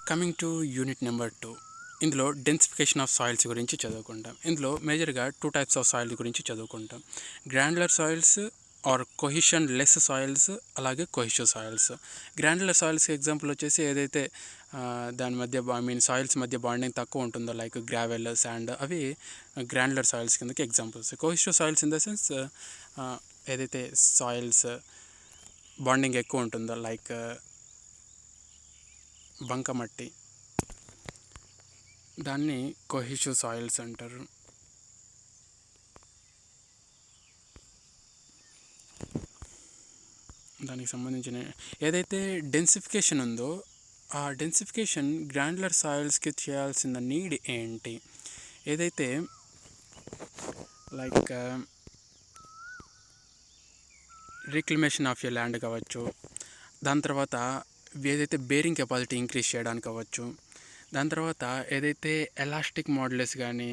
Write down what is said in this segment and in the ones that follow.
Coming to unit number 2. ఇందులో densification of soils గురించి చదువుకుంటాం. ఇందులో మేజర్గా 2 టైప్స్ ఆఫ్ సాయిల్ గురించి చదువుకుంటాం. Granular soils are cohesionless soils, అలాగే కొహిషివ్ సాయిల్స్. గ్రాన్యులర్ సాయిల్స్కి ఎగ్జాంపుల్ వచ్చేసి ఏదైతే దాని మధ్య సాయిల్స్ మధ్య బాండింగ్ తక్కువ ఉంటుందో, లైక్ గ్రావెల్, శాండ్, అవి గ్రాన్యులర్ సాయిల్స్ కిందకి examples. Cohesive soils in the sense ఏదైతే సాయిల్స్ బాండింగ్ ఎక్కువ ఉంటుందో, లైక్ బంకమట్టి, దాన్ని కొహిషివ్ సాయిల్స్ అంటారు. దానికి సంబంధించిన ఏదైతే డెన్సిఫికేషన్ ఉందో, ఆ డెన్సిఫికేషన్ గ్రాన్యులర్ సాయిల్స్కి చేయాల్సిన నీడ్ ఏంటి? ఏదైతే like reclamation of a land కావచ్చు, దాని తర్వాత ఏదైతే బేరింగ్ కెపాసిటీ ఇంక్రీజ్ చేయడానికి అవ్వచ్చు, దాని తర్వాత ఏదైతే ఎలాస్టిక్ మోడ్యులస్ కానీ,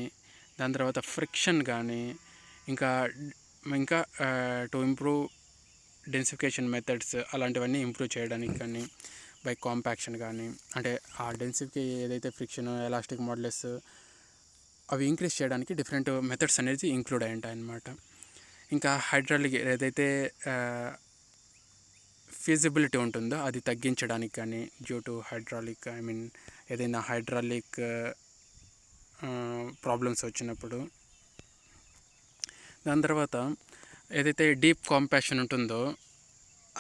దాని తర్వాత ఫ్రిక్షన్ కానీ, ఇంకా ఇంకా టు ఇంప్రూవ్ డెన్సిఫికేషన్ మెథడ్స్ అలాంటివన్నీ ఇంప్రూవ్ చేయడానికి కానీ, బై కాంపాక్షన్ కానీ, అంటే ఆ డెన్సిఫికి ఏదైతే ఫ్రిక్షన్, ఎలాస్టిక్ మోడ్యులస్ అవి ఇంక్రీజ్ చేయడానికి డిఫరెంట్ మెథడ్స్ అనేది ఇంక్లూడ్ అయి ఉంటాయి అన్నమాట. ఇంకా హైడ్రాలిక్ ఏదైతే ఫీజిబిలిటీ ఉంటుందో అది తగ్గించడానికి కానీ, డ్యూ టు హైడ్రాలిక్ ఏదైనా హైడ్రాలిక్ ప్రాబ్లమ్స్ వచ్చినప్పుడు. దాని తర్వాత ఏదైతే డీప్ కాంపాక్షన్ ఉంటుందో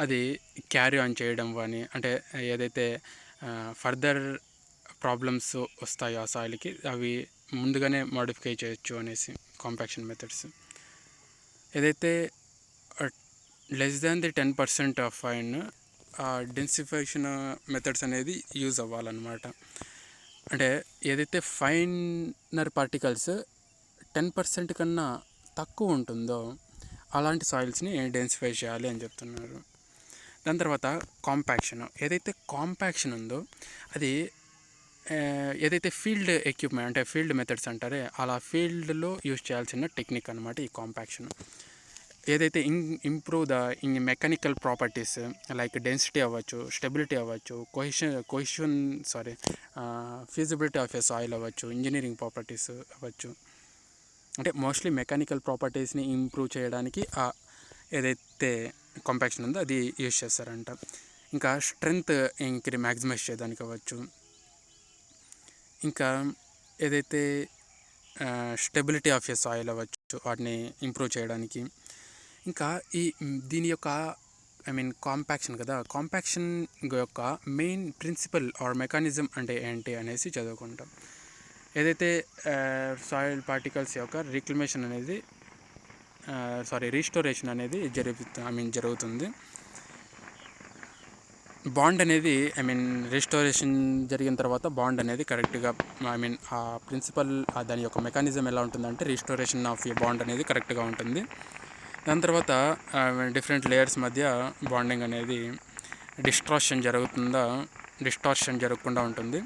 అది క్యారీ ఆన్ చేయడం కానీ, అంటే ఏదైతే ఫర్దర్ ప్రాబ్లమ్స్ వస్తాయో ఆ సాయిల్కి, అవి ముందుగానే మోడిఫై చేయొచ్చు అనేసి కాంపాక్షన్ మెథడ్స్. ఏదైతే less than the 10% of fine densification methods అనేది యూజ్ అవ్వాలన్నమాట. అంటే ఏదైతే ఫైనర్ పార్టికల్స్ 10% కన్నా తక్కువ ఉంటుందో అలాంటి సాయిల్స్ని డెన్సిఫై చేయాలి అని చెప్తున్నారు. దాని తర్వాత కాంపాక్షన్. ఏదైతే కాంపాక్షన్ ఉందో అది ఏదైతే ఫీల్డ్ ఎక్విప్మెంట్, అంటే ఫీల్డ్ మెథడ్స్ అంటారే, అలా ఫీల్డ్లో యూజ్ చేయాల్సిన టెక్నిక్ అనమాట ఈ కాంపాక్షన్. ఏదైతే improve the mechanical properties like density అవ్వచ్చు, స్టెబిలిటీ అవ్వచ్చు, ఫీజిబిలిటీ ఆఫ్ ఎ సాయిల్ అవ్వచ్చు, ఇంజనీరింగ్ ప్రాపర్టీస్ అవ్వచ్చు. అంటే మోస్ట్లీ మెకానికల్ ప్రాపర్టీస్ని ఇంప్రూవ్ చేయడానికి ఏదైతే కాంపాక్షన్ ఉందో అది యూజ్ చేస్తారంట. ఇంకా స్ట్రెంగ్త్ మ్యాక్సిమైజ్ చేయడానికి అవ్వచ్చు. ఇంకా ఏదైతే స్టెబిలిటీ ఆఫ్ ఎ సాయిల్ అవ్వచ్చు, వాటిని ఇంప్రూవ్ చేయడానికి. ఇంకా దీని యొక్క కాంపాక్షన్ కదా, కాంపాక్షన్ యొక్క మెయిన్ ప్రిన్సిపల్ ఆర్ మెకానిజం అంటే ఏంటి అనేసి చదువుకుంటాం. ఏదైతే సాయిల్ పార్టికల్స్ యొక్క రిక్లమేషన్ అనేది రీస్టోరేషన్ అనేది జరుగుతుంది. బాండ్ అనేది రిస్టోరేషన్ జరిగిన తర్వాత బాండ్ అనేది కరెక్ట్గా ఆ ప్రిన్సిపల్ దాని యొక్క మెకానిజం ఎలా ఉంటుందంటే రిస్టోరేషన్ ఆఫ్ ఏ బాండ్ అనేది కరెక్ట్గా ఉంటుంది. దాని తర్వాత డిఫరెంట్ లేయర్స్ మధ్య బాండింగ్ అనేది డిస్టార్షన్ జరగకుండా ఉంటుంది.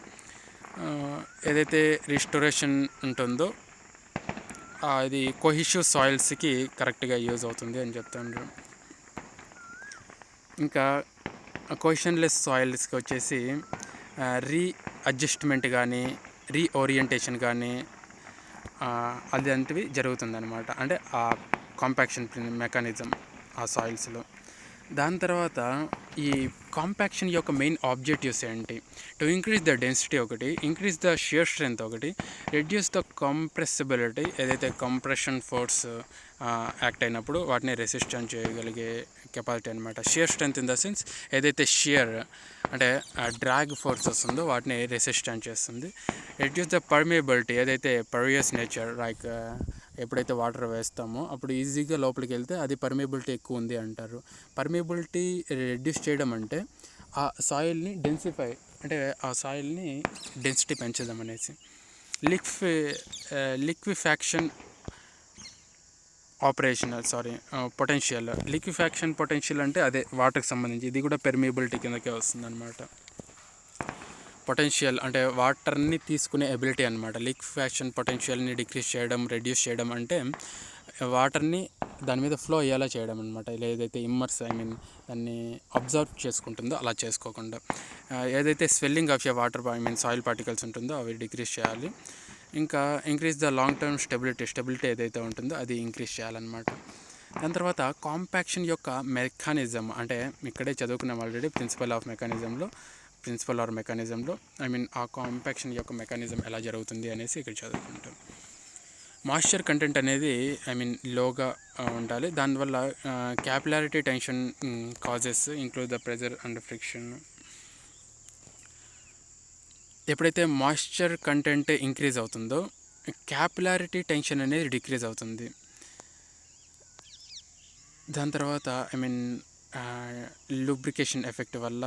ఏదైతే రిస్టోరేషన్ ఉంటుందో అది కొహిషివ్ సాయిల్స్కి కరెక్ట్గా యూజ్ అవుతుంది అని చెప్తున్నారు. ఇంకా కొహిషన్లెస్ సాయిల్స్కి వచ్చేసి రీఅడ్జస్ట్మెంట్ కానీ, రీఓరియంటేషన్ కానీ అలాంటివి జరుగుతుందన్నమాట. అంటే ఆ కాంపాక్షన్ మెకానిజం ఆ సాయిల్స్లో. దాని తర్వాత ఈ కాంపాక్షన్ యొక్క మెయిన్ ఆబ్జెక్టివ్స్ ఏంటి? టు ఇంక్రీజ్ ద డెన్సిటీ ఒకటి, ఇంక్రీజ్ ద షియర్ స్ట్రెంత్ ఒకటి, రెడ్యూస్ ద కంప్రెసిబిలిటీ, ఏదైతే కంప్రెషన్ ఫోర్స్ యాక్ట్ అయినప్పుడు వాటిని రెసిస్టెంట్ చేయగలిగే కెపాసిటీ అనమాట. Shear strength in the sense ఏదైతే షియర్ అంటే డ్రాగ్ ఫోర్స్ వస్తుందో వాటిని రెసిస్టెంట్ చేస్తుంది. రెడ్యూస్ ద పర్మియబిలిటీ, ఏదైతే పర్వియస్ నేచర్, లైక్ ఎప్పుడైతే వాటర్ వేస్తామో అప్పుడు ఈజీగా లోపలికి వెళ్తే అది పర్మియబిలిటీ ఎక్కువ ఉంది అంటారు. పర్మియబిలిటీ రెడ్యూస్ చేయడం అంటే ఆ సాయిల్ని డెన్సిఫై, అంటే ఆ సాయిల్ని డెన్సిటీ పెంచడం అనేసి. Liquefaction potential. లిక్విఫాక్షన్ పొటెన్షియల్ అంటే అదే వాటర్కి సంబంధించి, ఇది కూడా పెర్మియబిలిటీ కిందకే వస్తుంది అనమాట. పొటెన్షియల్ అంటే వాటర్ని తీసుకునే ఎబిలిటీ అనమాట. లిక్విఫాక్షన్ పొటెన్షియల్ని డిక్రీజ్ చేయడం, రెడ్యూస్ చేయడం అంటే వాటర్ని దాని మీద ఫ్లో అయ్యేలా చేయడం అనమాట. ఏదైతే ఇమ్మర్స్ దాన్ని అబ్జర్వ్ చేసుకుంటుందో అలా చేసుకోకుండా, ఏదైతే swelling of a water soil particles ఉంటుందో అవి డిక్రీజ్ చేయాలి. ఇంకా increase the long term stability ఏదైతే ఉంటుందో అది ఇంక్రీజ్ చేయాలన్నమాట. దాని తర్వాత కాంపాక్షన్ యొక్క మెకానిజం, అంటే ఇక్కడే చదువుకున్నాం ఆల్రెడీ ప్రిన్సిపల్ ఆర్ మెకానిజంలో ఆ కాంపాక్షన్ యొక్క మెకానిజం ఎలా జరుగుతుంది అనేసి ఇక్కడ చదువుకుంటాం. మాయిశ్చర్ కంటెంట్ అనేది లోగా ఉండాలి. దానివల్ల capillarity tension causes include the pressure and friction. ఎప్పుడైతే మాయిశ్చర్ కంటెంట్ ఇంక్రీజ్ అవుతుందో క్యాపిలారిటీ టెన్షన్ అనేది డిక్రీజ్ అవుతుంది. దాని తర్వాత లూబ్రికేషన్ ఎఫెక్ట్ వల్ల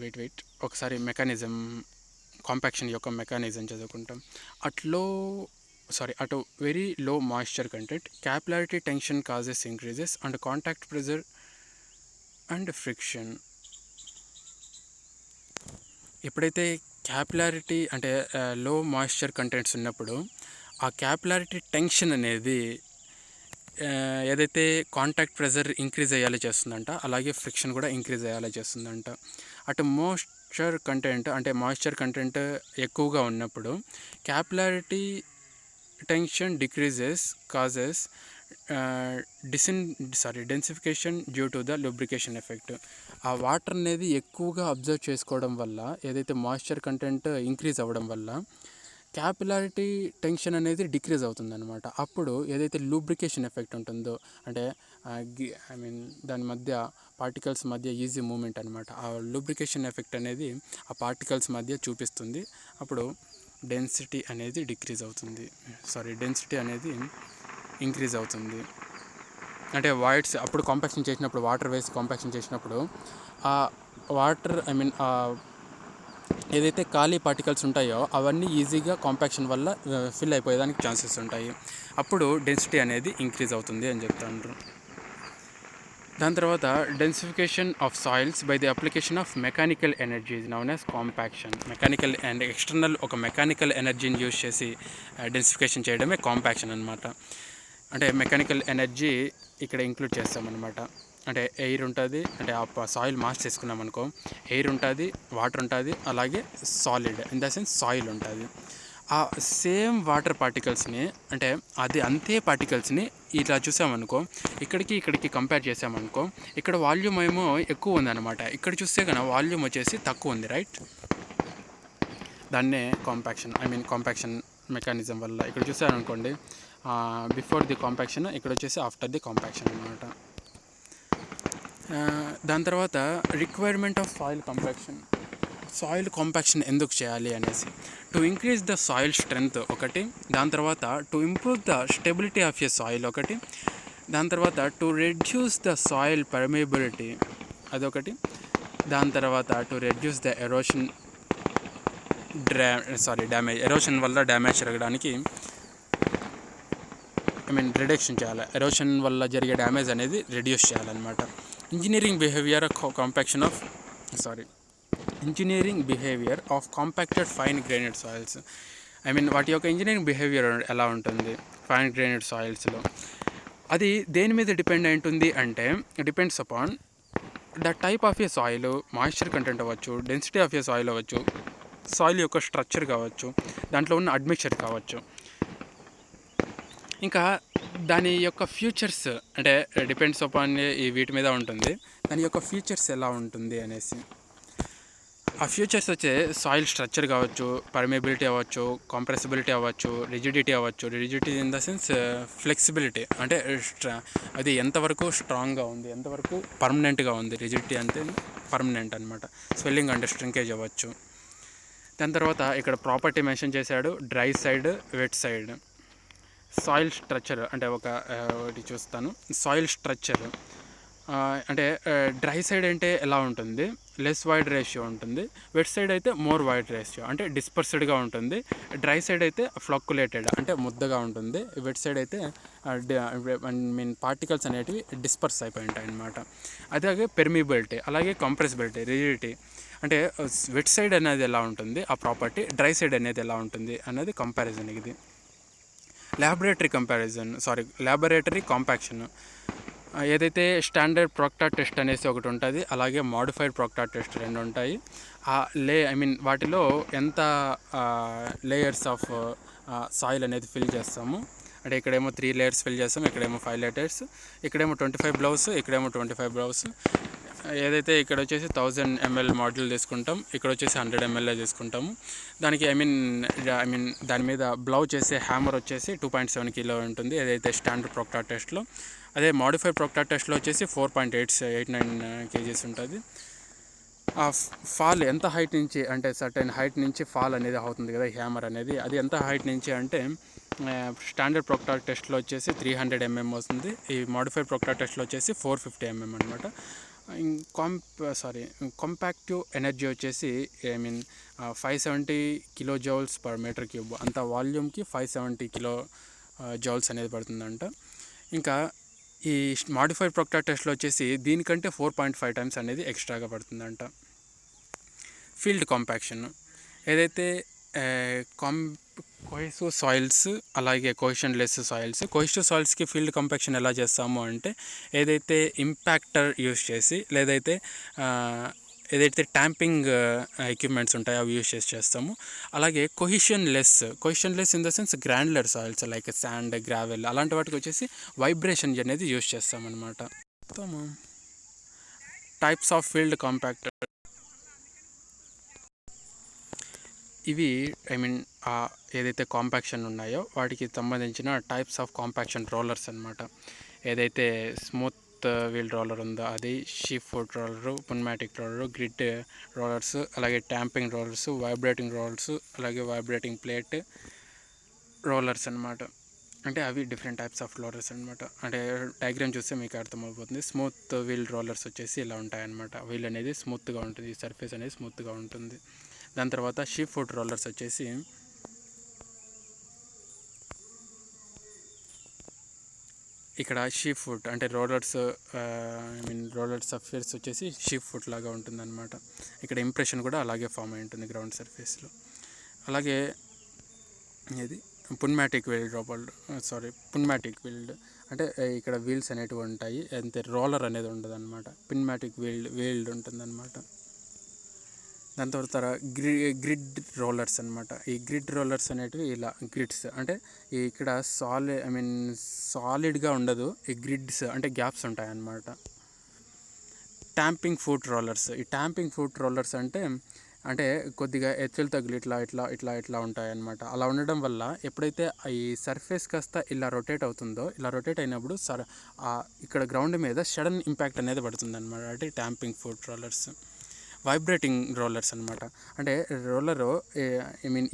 వెయిట్ ఒకసారి కాంపాక్షన్ యొక్క మెకానిజం చదువుకుంటాం. అటు very low moisture content, capillarity tension causes increases and contact pressure and friction. ఎప్పుడైతే క్యాపిలారిటీ అంటే లో మాయిశ్చర్ కంటెంట్స్ ఉన్నప్పుడు ఆ క్యాపిలారిటీ టెన్షన్ అనేది ఏదైతే కాంటాక్ట్ ప్రెజర్ ఇంక్రీజ్ అయ్యేలా చేస్తుందంట, అలాగే ఫ్రిక్షన్ కూడా ఇంక్రీజ్ అయ్యేలా చేస్తుందంట. అటు మాయిశ్చర్ కంటెంట్ ఎక్కువగా ఉన్నప్పుడు capillarity tension decreases causes densification due to the lubrication effect. ఆ వాటర్ అనేది ఎక్కువగా అబ్జర్వ్ చేసుకోవడం వల్ల, ఏదైతే మాయిశ్చర్ కంటెంట్ ఇంక్రీజ్ అవ్వడం వల్ల క్యాపిలారిటీ టెన్షన్ అనేది డిక్రీజ్ అవుతుందన్నమాట. అప్పుడు ఏదైతే లూబ్రికేషన్ ఎఫెక్ట్ ఉంటుందో, అంటే దాని మధ్య పార్టికల్స్ మధ్య ఈజీ మూమెంట్ అనమాట, ఆ లూబ్రికేషన్ ఎఫెక్ట్ అనేది ఆ పార్టికల్స్ మధ్య చూపిస్తుంది. అప్పుడు డెన్సిటీ అనేది ఇంక్రీజ్ అవుతుంది. అంటే వాయిడ్స్ అప్పుడు కాంపాక్షన్ చేసినప్పుడు, వాటర్ వేసి కాంపాక్షన్ చేసినప్పుడు ఆ వాటర్ ఏదైతే ఖాళీ పార్టికల్స్ ఉంటాయో అవన్నీ ఈజీగా కాంపాక్షన్ వల్ల ఫిల్ అయిపోయేదానికి ఛాన్సెస్ ఉంటాయి. అప్పుడు డెన్సిటీ అనేది ఇంక్రీజ్ అవుతుంది అని చెప్తాండ్రు. దాని తర్వాత densification of soils by the application of mechanical energy is noun as compaction. Mechanical and external ఒక మెకానికల్ ఎనర్జీని యూజ్ చేసి డెన్సిఫికేషన్ చేయడమే కాంపాక్షన్ అనమాట. అంటే మెకానికల్ ఎనర్జీ ఇక్కడ ఇంక్లూడ్ చేస్తామన్నమాట. అంటే ఎయిర్ ఉంటుంది, అంటే ఆ సాయిల్ మాస్ చేసుకున్నాం అనుకో, ఎయిర్ ఉంటుంది, వాటర్ ఉంటుంది, అలాగే solid in the sense soil ఉంటుంది. ఆ సేమ్ వాటర్ పార్టికల్స్ని, అంటే అంతే పార్టికల్స్ని ఇట్లా చూసామనుకో, ఇక్కడికి కంపేర్ చేసామనుకో, ఇక్కడ వాల్యూమ్ ఏమో ఎక్కువ ఉందన్నమాట, ఇక్కడ చూస్తే కనుక వాల్యూమ్ వచ్చేసి తక్కువ ఉంది, రైట్? దాన్నే కాంపాక్షన్ మెకానిజం వల్ల. ఇక్కడ చూసారనుకోండి, బిఫోర్ ది కాంపాక్షన్, ఇక్కడ వచ్చేసి ఆఫ్టర్ ది కాంపాక్షన్ అనమాట. దాని తర్వాత రిక్వైర్మెంట్ ఆఫ్ సాయిల్ కాంపాక్షన్ ఎందుకు చేయాలి అనేసి, to increase the soil strength ఒకటి, దాని తర్వాత to improve the stability of a soil ఒకటి, దాని తర్వాత to reduce the soil permeability అదొకటి, దాని తర్వాత టు రెడ్యూస్ ద ఎరోషన్ వల్ల డ్యామేజ్ జరగడానికి రిడక్షన్ చేయాలి. ఎరోషన్ వల్ల జరిగే డ్యామేజ్ అనేది రెడ్యూస్ చేయాలన్నమాట. Engineering behaviour of compacted fine grained soils. వాటి యొక్క ఇంజనీరింగ్ బిహేవియర్ ఎలా ఉంటుంది ఫైన్ గ్రెయినెడ్ సాయిల్స్లో, అది దేని మీద డిపెండ్ అయి ఉంటుంది అంటే, depends upon the type of A soil, moisture content అవ్వచ్చు, డెన్సిటీ ఆఫ్ ఏ సాయిల్ అవ్వచ్చు, సాయిల్ యొక్క స్ట్రక్చర్ కావచ్చు, దాంట్లో ఉన్న అడ్మిక్చర్ కావచ్చు, ఇంకా దాని యొక్క ఫ్యూచర్స్, అంటే డిపెండ్స్ అపాన్ వీటి మీద ఉంటుంది, దాని యొక్క ఫ్యూచర్స్ ఎలా ఉంటుంది అనేసి. ఆ ఫ్యూచర్స్ వచ్చే సాయిల్ స్ట్రక్చర్ కావచ్చు, పర్మియబిలిటీ అవ్వచ్చు, కంప్రెసిబిలిటీ అవ్వచ్చు, rigidity in the sense flexibility, అంటే అది ఎంతవరకు స్ట్రాంగ్గా ఉంది, ఎంతవరకు పర్మనెంట్గా ఉంది. రిజిడిటీ అంటే పర్మనెంట్ అనమాట. స్వెల్లింగ్ అంటే స్ట్రింకేజ్ అవ్వచ్చు. దాని తర్వాత ఇక్కడ ప్రాపర్టీ మెన్షన్ చేశాడు, dry side, wet side. Soil structure అంటే ఒకటి చూస్తాను. సాయిల్ స్ట్రక్చర్ అంటే డ్రై సైడ్ అంటే ఎలా ఉంటుంది, లెస్ వైడ్ రేషియో ఉంటుంది. వెట్ సైడ్ అయితే మోర్ వైడ్ రేషియో, అంటే డిస్పర్స్డ్గా ఉంటుంది. డ్రై సైడ్ అయితే ఫ్లక్కులేటెడ్, అంటే ముద్దగా ఉంటుంది. వెట్ సైడ్ అయితే పార్టికల్స్ అనేటివి డిస్పర్స్ అయిపోయి ఉంటాయి అన్నమాట. అలాగే పెర్మిబిలిటీ, అలాగే కంప్రెసిబిలిటీ, రిజిడిటీ. అంటే వెట్ సైడ్ అనేది ఎలా ఉంటుంది ఆ ప్రాపర్టీ, డ్రై సైడ్ అనేది ఎలా ఉంటుంది అనేది కంపారిజన్ ఇది. Laboratory compaction. ఏదైతే స్టాండర్డ్ ప్రోక్టార్ టెస్ట్ అనేసి ఒకటి ఉంటుంది, అలాగే మాడిఫైడ్ ప్రోక్టార్ టెస్ట్ రెండు ఉంటాయి. వాటిలో ఎంత లేయర్స్ ఆఫ్ సాయిల్ అనేది ఫిల్ చేస్తాము, అంటే ఇక్కడేమో 3 లేయర్స్ ఫిల్ చేస్తాం, ఇక్కడేమో 5 లేయర్స్, ఇక్కడేమో 25 బ్లౌస్, ఇక్కడేమో 25 బ్లౌస్. ఏదైతే ఇక్కడ వచ్చేసి 1000 ml మాడ్యూల్ తీసుకుంటాం, ఇక్కడ వచ్చేసి 100 ml తీసుకుంటాము. దానికి దాని మీద బ్లౌ చేసే హ్యామర్ వచ్చేసి 2.7 కిలో ఉంటుంది, ఏదైతే స్టాండర్డ్ ప్రోక్టార్ టెస్ట్లో. అదే మాడిఫైడ్ ప్రోక్టార్ టెస్ట్లో వచ్చేసి 4.89 kgs ఉంటుంది. ఆ ఫాల్ ఎంత హైట్ నుంచి, అంటే సర్టెన్ హైట్ నుంచి ఫాల్ అనేది అవుతుంది కదా హ్యామర్ అనేది, అది ఎంత హైట్ నుంచి అంటే స్టాండర్డ్ ప్రోక్టార్ టెస్ట్లో వచ్చేసి 300 mm వస్తుంది, ఈ మాడిఫైడ్ ప్రోక్టార్ టెస్ట్లో వచ్చేసి 450 mm అనమాట. కాంపాక్టివ్ ఎనర్జీ వచ్చేసి 570 kilo joules per metre cube, అంత వాల్యూమ్కి 570 కిలో జౌల్స్ అనేది పడుతుందంట. ఇంకా ఈ మాడిఫైడ్ ప్రోక్టార్ టెస్ట్లో వచ్చేసి దీనికంటే 4.5 టైమ్స్ అనేది ఎక్స్ట్రాగా పడుతుందంట. ఫీల్డ్ కాంపాక్షన్, ఏదైతే కోహెసివ్ సాయిల్స్ అలాగే కోహెషన్ లెస్ సాయిల్స్. కోహెసివ్ సాయిల్స్కి ఫీల్డ్ కాంపాక్షన్ ఎలా చేస్తాము అంటే, ఏదైతే ఇంపాక్టర్ యూస్ చేసి, ఏదైతే ట్యాంపింగ్ ఎక్విప్మెంట్స్ ఉంటాయో అవి యూస్ చేస్తాము. అలాగే కొహిషన్ less in the sense granular soils like sand, gravel అలాంటి వాటికి వచ్చేసి వైబ్రేషన్ అనేది యూస్ చేస్తామన్నమాట. టైప్స్ ఆఫ్ ఫీల్డ్ కాంపాక్టర్ ఇవి ఏదైతే కాంపాక్షన్ ఉన్నాయో వాటికి సంబంధించిన టైప్స్ ఆఫ్ కాంపాక్షన్ రోలర్స్ అనమాట. ఏదైతే స్మూత్ వీల్ రోలర్ ఉందో అది, sheep foot roller, pneumatic roller, grid rollers, అలాగే ట్యాంపింగ్ రోలర్స్, వైబ్రేటింగ్ రోలర్స్, అలాగే వైబ్రేటింగ్ ప్లేట్ రోలర్స్ అనమాట. అంటే అవి డిఫరెంట్ టైప్స్ ఆఫ్ రోలర్స్ అనమాట. అంటే డయాగ్రామ్ చూస్తే మీకు అర్థమైపోతుంది. స్మూత్ వీల్ రోలర్స్ వచ్చేసి ఇలా ఉంటాయన్నమాట. వీల్ అనేది స్మూత్గా ఉంటుంది, సర్ఫేస్ అనేది స్మూత్గా ఉంటుంది. దాని తర్వాత షీప్ ఫుట్ రోలర్స్ వచ్చేసి ఇక్కడ షీప్ ఫుట్ అంటే రోలర్స్ సర్ఫేస్ వచ్చేసి షీప్ ఫుట్ లాగా ఉంటుందన్నమాట. ఇక్కడ ఇంప్రెషన్ కూడా అలాగే ఫామ్ అయి ఉంటుంది గ్రౌండ్ సర్ఫేస్లో. అలాగే ఇది పున్మాటిక్ వీల్డ్ అంటే ఇక్కడ వీల్స్ అనేటివి ఉంటాయి, అంతే రోలర్ అనేది ఉండదు అనమాట. పున్మాటిక్ వీల్డ్ ఉంటుందన్నమాట. దాని తర్వాత గ్రిడ్ రోలర్స్ అనమాట. ఈ గ్రిడ్ రోలర్స్ అనేటివి ఇలా గ్రిడ్స్ అంటే ఇక్కడ సాలిడ్గా ఉండదు, ఈ గ్రిడ్స్ అంటే గ్యాప్స్ ఉంటాయన్నమాట. ట్యాంపింగ్ ఫుట్ రోలర్స్. ఈ ట్యాంపింగ్ ఫుట్ రోలర్స్ అంటే కొద్దిగా ఎత్తులు తగిలి ఇట్లా ఉంటాయన్నమాట. అలా ఉండడం వల్ల ఎప్పుడైతే ఈ సర్ఫేస్ కాస్త ఇలా రొటేట్ అవుతుందో, ఇలా రొటేట్ అయినప్పుడు ఇక్కడ గ్రౌండ్ మీద సడన్ ఇంపాక్ట్ అనేది పడుతుంది అనమాట. అంటే ట్యాంపింగ్ ఫుట్ రోలర్స్. వైబ్రేటింగ్ రోలర్స్ అనమాట. అంటే రోలరు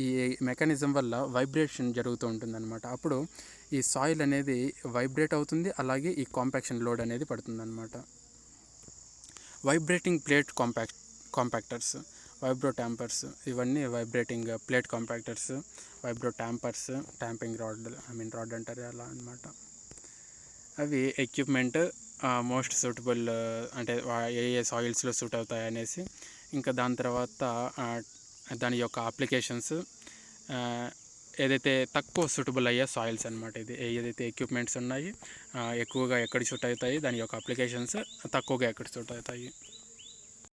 ఈ మెకానిజం వల్ల వైబ్రేషన్ జరుగుతూ ఉంటుందన్నమాట. అప్పుడు ఈ సాయిల్ అనేది వైబ్రేట్ అవుతుంది, అలాగే ఈ కాంపాక్షన్ లోడ్ అనేది పడుతుందన్నమాట. వైబ్రేటింగ్ ప్లేట్ కాంపాక్టర్స్, వైబ్రో ట్యాంపర్స్, ఇవన్నీ vibrating plate compactors, వైబ్రో tampers, ట్యాంపింగ్ rod అంటారు అలా అనమాట. అవి ఎక్విప్మెంట్ మోస్ట్ సూటబుల్, అంటే ఏ సాయిల్స్లో సూట్ అవుతాయి అనేసి. ఇంకా దాని తర్వాత దాని యొక్క అప్లికేషన్స్, ఏదైతే తక్కువ సూటబుల్ అయ్యే సాయిల్స్ అనమాట. ఏదైతే ఎక్విప్మెంట్స్ ఉన్నాయి ఎక్కువగా ఎక్కడ సూట్ అవుతాయి, దాని యొక్క అప్లికేషన్స్ తక్కువగా ఎక్కడ సూట్ అవుతాయి.